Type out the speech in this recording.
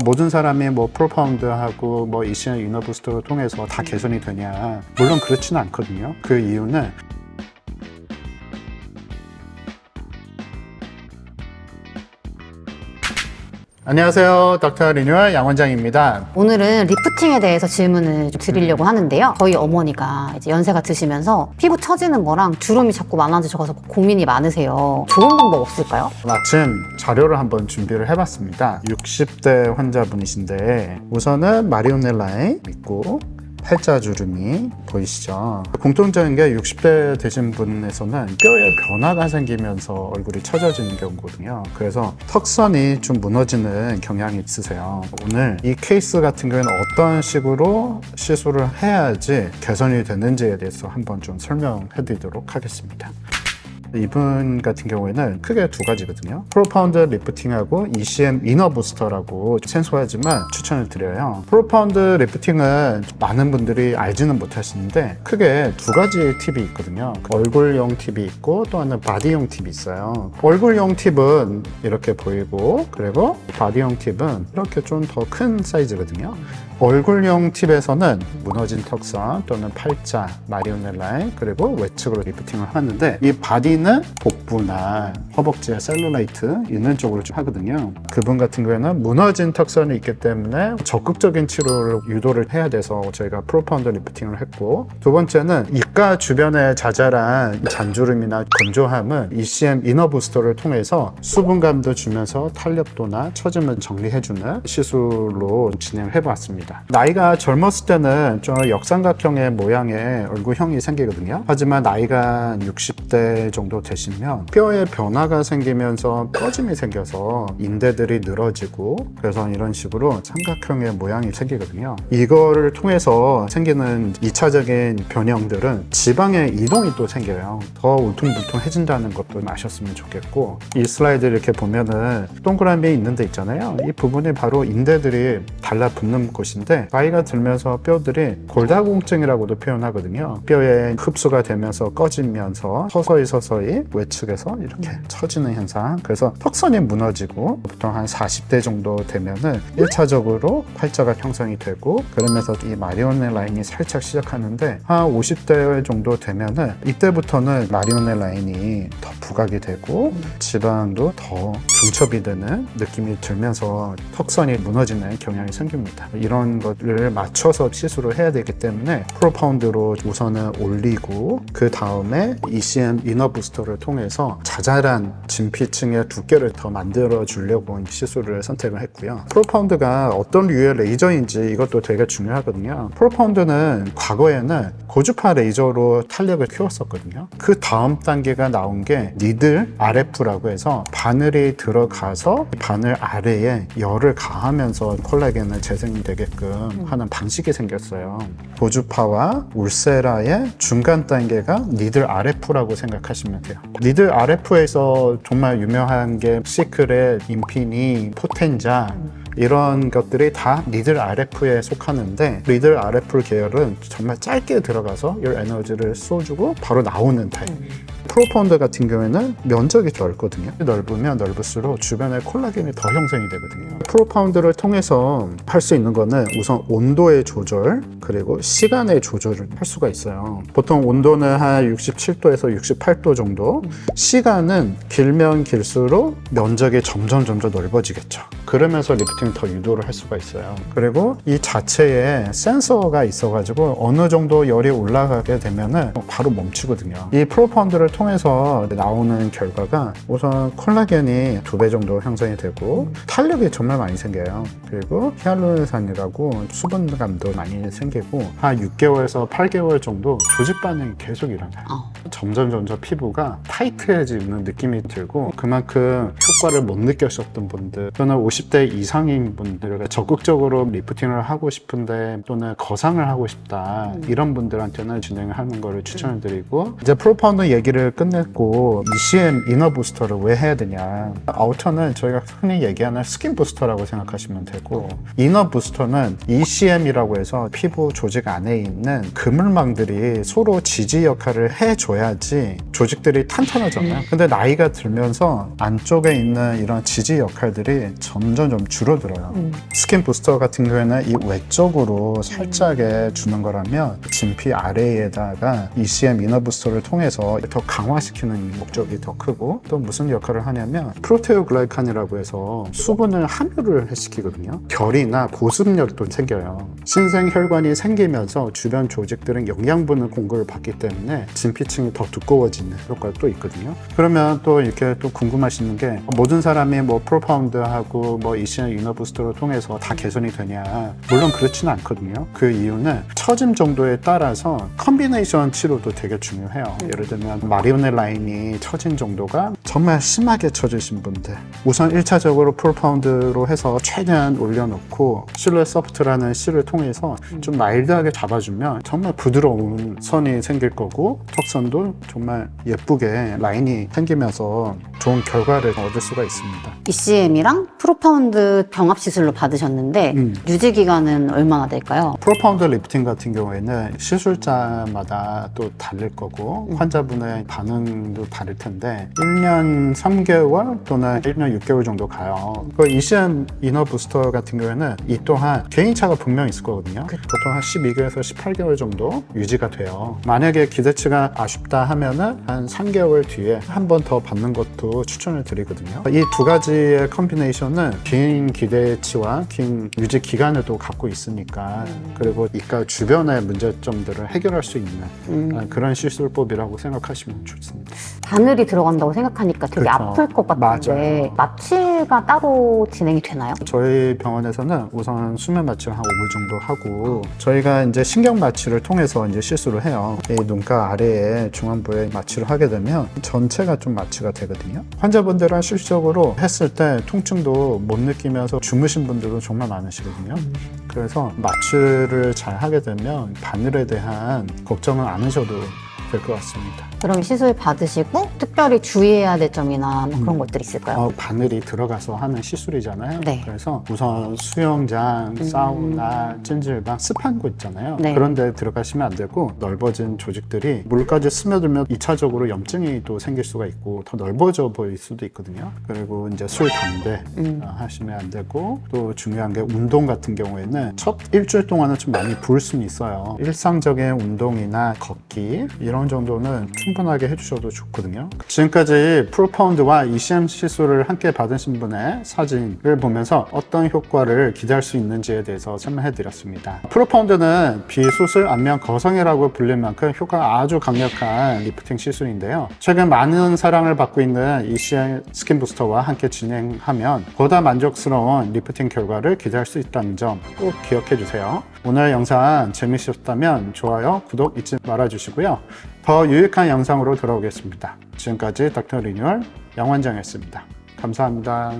모든 사람이 뭐 프로파운드하고 뭐 ECM 이너 부스터를 통해서 다 개선이 되냐? 물론 그렇지는 않거든요. 그 이유는 안녕하세요. 닥터 리뉴얼 양원장입니다. 오늘은 리프팅에 대해서 질문을 좀 드리려고 하는데요. 저희 어머니가 이제 연세가 드시면서 피부 처지는 거랑 주름이 자꾸 많아지셔서 고민이 많으세요. 좋은 방법 없을까요? 마침 자료를 한번 준비를 해봤습니다. 60대 환자분이신데 우선은 마리오넬라에 있고 팔자주름이 보이시죠? 공통적인 게 60대 되신 분에서는 뼈에 변화가 생기면서 얼굴이 처져지는 경우거든요. 그래서 턱선이 좀 무너지는 경향이 있으세요. 오늘 이 케이스 같은 경우에는 어떤 식으로 시술을 해야지 개선이 되는지에 대해서 한번 좀 설명해 드리도록 하겠습니다. 이분 같은 경우에는 크게 두 가지거든요. 프로파운드 리프팅하고 ECM 이너 부스터라고 생소하지만 추천을 드려요. 프로파운드 리프팅은 많은 분들이 알지는 못하시는데 크게 두 가지 팁이 있거든요. 얼굴용 팁이 있고 또 하나는 바디용 팁이 있어요. 얼굴용 팁은 이렇게 보이고 그리고 바디용 팁은 이렇게 좀 더 큰 사이즈거든요. 얼굴용 팁에서는 무너진 턱선 또는 팔자, 마리오넬라인 그리고 외측으로 리프팅을 하는데 이 바디는 복부나 허벅지에 셀룰라이트 있는 쪽으로 좀 하거든요. 그분 같은 경우에는 무너진 턱선이 있기 때문에 적극적인 치료를 유도를 해야 돼서 저희가 프로파운드 리프팅을 했고 두 번째는 입가 주변에 자잘한 잔주름이나 건조함은 ECM 이너 부스터를 통해서 수분감도 주면서 탄력도나 처짐을 정리해주는 시술로 진행을 해보았습니다. 나이가 젊었을 때는 좀 역삼각형의 모양의 얼굴형이 생기거든요. 하지만 나이가 60대 정도 되시면 뼈에 변화가 생기면서 꺼짐이 생겨서 인대들이 늘어지고 그래서 이런 식으로 삼각형의 모양이 생기거든요. 이거를 통해서 생기는 2차적인 변형들은 지방의 이동이 또 생겨요. 더 울퉁불퉁해진다는 것도 아셨으면 좋겠고 이 슬라이드 이렇게 보면은 동그라미 있는 데 있잖아요. 이 부분이 바로 인대들이 달라붙는 곳인데 나이가 들면서 뼈들이 골다공증이라고도 표현하거든요. 뼈에 흡수가 되면서 꺼지면서 서서히 외측에서 이렇게 처지는 현상. 그래서 턱선이 무너지고 보통 한 40대 정도 되면은 1차적으로 팔자가 형성이 되고 그러면서 이 마리오넬 라인이 살짝 시작하는데 한 50대 정도 되면은 이때부터는 마리오넬 라인이 더 부각이 되고 지방도 더 중첩이 되는 느낌이 들면서 턱선이 무너지는 경향이 생깁니다. 이런 것을 맞춰서 시술을 해야 되기 때문에 프로파운드로 우선은 올리고 그 다음에 ECM 이너 부스터를 통해서 자잘한 진피층의 두께를 더 만들어 주려고 시술을 선택을 했고요. 프로파운드가 어떤 류의 레이저인지 이것도 되게 중요하거든요. 프로파운드는 과거에는 고주파 레이저로 탄력을 키웠었거든요. 그 다음 단계가 나온 게 니들 RF라고 해서 바늘이 들어가서 바늘 아래에 열을 가하면서 콜라겐을 재생이 되게끔 하는 방식이 생겼어요. 고주파와 울세라의 중간 단계가 니들 RF라고 생각하시면 돼요. 니들 RF에서 정말 유명한 게 시크릿, 인피니, 포텐자 이런 것들이 다 니들 RF에 속하는데 니들 RF 계열은 정말 짧게 들어가서 이 에너지를 쏘주고 바로 나오는 타입. 프로파운드 같은 경우에는 면적이 넓거든요. 넓으면 넓을수록 주변에 콜라겐이 더 형성이 되거든요. 프로파운드를 통해서 할 수 있는 거는 우선 온도의 조절 그리고 시간의 조절을 할 수가 있어요. 보통 온도는 한 67도에서 68도 정도, 시간은 길면 길수록 면적이 점점 넓어지겠죠. 그러면서 리프팅을 더 유도를 할 수가 있어요. 그리고 이 자체에 센서가 있어가지고 어느 정도 열이 올라가게 되면은 바로 멈추거든요. 이 프로파운드를 통해서 나오는 결과가 우선 콜라겐이 2배 정도 형성이 되고 탄력이 정말 많이 생겨요. 그리고 히알루론산이라고 수분감도 많이 생기고 한 6개월에서 8개월 정도 조직 반응이 계속 일어나요. 점점 피부가 타이트해지는 느낌이 들고 그만큼 효과를 못 느끼셨던 분들 또는 50대 이상인 분들 적극적으로 리프팅을 하고 싶은데 또는 거상을 하고 싶다 이런 분들한테는 진행을 하는 거를 추천을 드리고 이제 프로파운드 얘기를 리프팅을 끝냈고 ECM 이너 부스터를 왜 해야 되냐. 아우터는 저희가 흔히 얘기하는 스킨 부스터라고 생각하시면 되고, 이너 부스터는 ECM이라고 해서 피부 조직 안에 있는 그물망들이 서로 지지 역할을 해줘야지 조직들이 탄탄하잖아요. 근데 나이가 들면서 안쪽에 있는 이런 지지 역할들이 점점 좀 줄어들어요. 스킨 부스터 같은 경우에는 이 외적으로 살짝에 주는 거라면 진피 아래에다가 ECM 이너 부스터를 통해서 더 강화시키는 목적이 더 크고, 또 무슨 역할을 하냐면 프로테오글라이칸이라고 해서 수분을 함유를 시키거든요. 결이나 보습력도 생겨요. 신생혈관이 생기면서 주변 조직들은 영양분을 공급을 받기 때문에 진피층이 더 두꺼워지는 효과가 또 있거든요. 그러면 또 이렇게 또 궁금하시는 게, 모든 사람이 뭐 프로파운드하고 뭐 ECM 이너 부스터를 통해서 다 개선이 되냐? 물론 그렇지는 않거든요. 그 이유는 처짐 정도에 따라서 컨비네이션 치료도 되게 중요해요. 예를 들면 마리오넬 라인이 처진 정도가 정말 심하게 처지신 분들, 우선 1차적으로 프로파운드로 해서 최대한 올려놓고 실루엣 소프트라는 실을 통해서 좀 마일드하게 잡아주면 정말 부드러운 선이 생길 거고, 턱선도 정말 예쁘게 라인이 생기면서 좋은 결과를 얻을 수가 있습니다. ECM이랑 프로파운드 병합 시술로 받으셨는데 유지 기간은 얼마나 될까요? 프로파운드 리프팅 같은 경우에는 시술자마다 또 다를 거고 환자분의 반응도 다를 텐데 1년 3개월 또는 1년 6개월 정도 가요. 그 ECM 이너 부스터 같은 경우에는 이 또한 개인차가 분명히 있을 거거든요. 보통 한 12개월에서 18개월 정도 유지가 돼요. 만약에 기대치가 아쉽다 하면은 한 3개월 뒤에 한 번 더 받는 것도 추천을 드리거든요. 이 두 가지의 컨비네이션은 긴 기대치와 긴 유지 기간을 또 갖고 있으니까, 그리고 이가 주변의 문제점들을 해결할 수 있는 그런 시술법이라고 생각하시면 좋습니다. 바늘이 들어간다고 생각하니까 되게 그렇죠. 아플 것 같은데 맞아요. 마취가 따로 진행이 되나요? 저희 병원에서는 우선 수면 마취를 한 5분 정도 하고, 저희가 이제 신경 마취를 통해서 이제 시술을 해요. 이 눈가 아래에 중안부에 마취를 하게 되면 전체가 좀 마취가 되거든요. 환자분들은 실질적으로 했을 때 통증도 못 느끼면서 주무신 분들도 정말 많으시거든요. 그래서 마취를 잘 하게 되면 바늘에 대한 걱정은 안 하셔도 될 것 같습니다. 그럼 시술 받으시고 특별히 주의해야 될 점이나 뭐 그런 것들이 있을까요? 바늘이 들어가서 하는 시술이잖아요. 네. 그래서 우선 수영장, 사우나, 찜질방, 습한 곳 있잖아요. 네. 그런 데 들어가시면 안 되고, 넓어진 조직들이 물까지 스며들면 2차적으로 염증이 또 생길 수가 있고 더 넓어져 보일 수도 있거든요. 그리고 이제 술, 담배 하시면 안 되고, 또 중요한 게 운동 같은 경우에는 첫 일주일 동안은 좀 많이 부을 수는 있어요. 일상적인 운동이나 걷기 이런 정도는 충분하게 해주셔도 좋거든요. 지금까지 프로파운드와 ECM 시술을 함께 받으신 분의 사진을 보면서 어떤 효과를 기대할 수 있는지에 대해서 설명해 드렸습니다. 프로파운드는 비수술 안면 거성이라고 불릴 만큼 효과가 아주 강력한 리프팅 시술인데요. 최근 많은 사랑을 받고 있는 ECM 스킨 부스터와 함께 진행하면 보다 만족스러운 리프팅 결과를 기대할 수 있다는 점 꼭 기억해 주세요. 오늘 영상 재미있었다면 좋아요, 구독 잊지 말아 주시고요. 더 유익한 영상으로 돌아오겠습니다. 지금까지 닥터 리뉴얼 양원장이었습니다. 감사합니다.